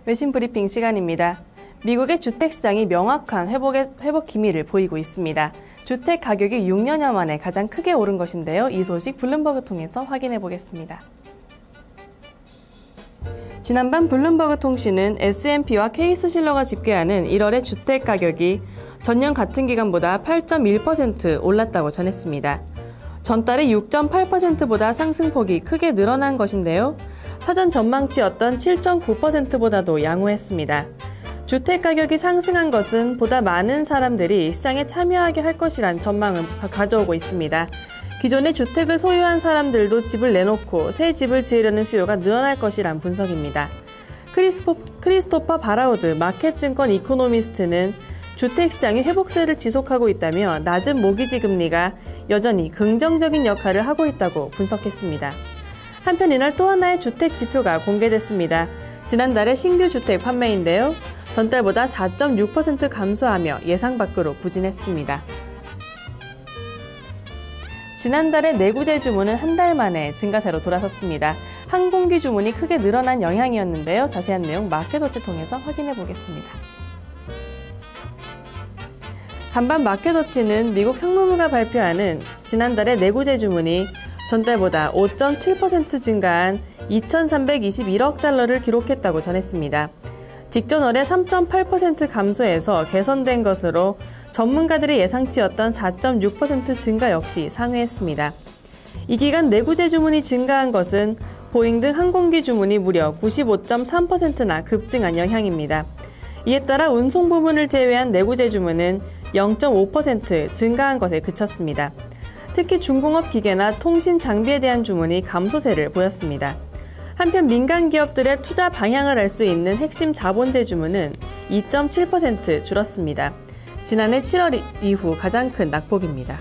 외신 브리핑 시간입니다. 미국의 주택시장이 명확한 회복 기미를 보이고 있습니다. 주택 가격이 6년여 만에 가장 크게 오른 것인데요. 이 소식 블룸버그 통해서 확인해 보겠습니다. 지난밤 블룸버그 통신은 S&P와 케이스실러가 집계하는 1월의 주택 가격이 전년 같은 기간보다 8.1% 올랐다고 전했습니다. 전달의 6.8%보다 상승폭이 크게 늘어난 것인데요. 사전 전망치였던 7.9%보다도 양호했습니다. 주택 가격이 상승한 것은 보다 많은 사람들이 시장에 참여하게 할 것이란 전망을 가져오고 있습니다. 기존의 주택을 소유한 사람들도 집을 내놓고 새 집을 지으려는 수요가 늘어날 것이란 분석입니다. 크리스토퍼 바라우드 마켓증권 이코노미스트는 주택시장이 회복세를 지속하고 있다며 낮은 모기지 금리가 여전히 긍정적인 역할을 하고 있다고 분석했습니다. 한편 이날 또 하나의 주택 지표가 공개됐습니다. 지난달의 신규 주택 판매인데요. 전달보다 4.6% 감소하며 예상 밖으로 부진했습니다. 지난달의 내구재 주문은 한 달 만에 증가세로 돌아섰습니다. 항공기 주문이 크게 늘어난 영향이었는데요. 자세한 내용 마켓워치 통해서 확인해 보겠습니다. 간밤 마켓워치는 미국 상무부가 발표하는 지난달의 내구재 주문이 전달보다 5.7% 증가한 2,321억 달러를 기록했다고 전했습니다. 직전월에 3.8% 감소해서 개선된 것으로 전문가들의 예상치였던 4.6% 증가 역시 상회했습니다. 이 기간 내구재 주문이 증가한 것은 보잉 등 항공기 주문이 무려 95.3%나 급증한 영향입니다. 이에 따라 운송 부분을 제외한 내구재 주문은 0.5% 증가한 것에 그쳤습니다. 특히 중공업 기계나 통신 장비에 대한 주문이 감소세를 보였습니다. 한편 민간 기업들의 투자 방향을 알 수 있는 핵심 자본재 주문은 2.7% 줄었습니다. 지난해 7월 이후 가장 큰 낙폭입니다.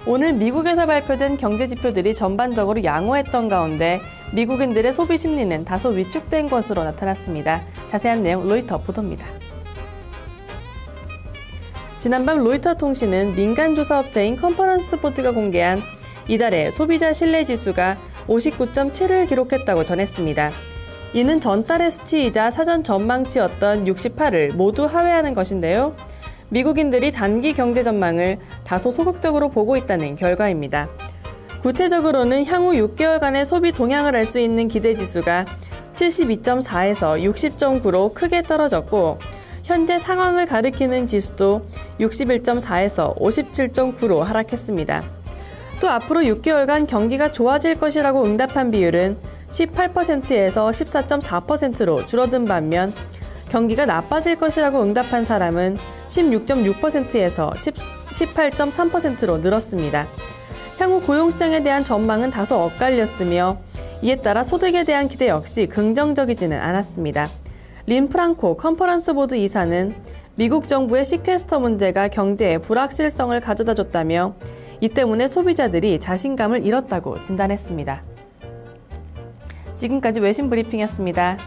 오늘 미국에서 발표된 경제 지표들이 전반적으로 양호했던 가운데 미국인들의 소비 심리는 다소 위축된 것으로 나타났습니다. 자세한 내용 로이터 보도입니다. 지난밤 로이터 통신은 민간 조사업체인 컨퍼런스 보드가 공개한 이달의 소비자 신뢰지수가 59.7을 기록했다고 전했습니다. 이는 전달의 수치이자 사전 전망치였던 68을 모두 하회하는 것인데요. 미국인들이 단기 경제 전망을 다소 소극적으로 보고 있다는 결과입니다. 구체적으로는 향후 6개월간의 소비 동향을 알 수 있는 기대지수가 72.4에서 60.9로 크게 떨어졌고 현재 상황을 가리키는 지수도 61.4에서 57.9로 하락했습니다. 또 앞으로 6개월간 경기가 좋아질 것이라고 응답한 비율은 18%에서 14.4%로 줄어든 반면 경기가 나빠질 것이라고 응답한 사람은 16.6%에서 18.3%로 늘었습니다. 향후 고용시장에 대한 전망은 다소 엇갈렸으며 이에 따라 소득에 대한 기대 역시 긍정적이지는 않았습니다. 린 프랑코 컨퍼런스 보드 이사는 미국 정부의 시퀘스터 문제가 경제에 불확실성을 가져다 줬다며 이 때문에 소비자들이 자신감을 잃었다고 진단했습니다. 지금까지 외신 브리핑이었습니다.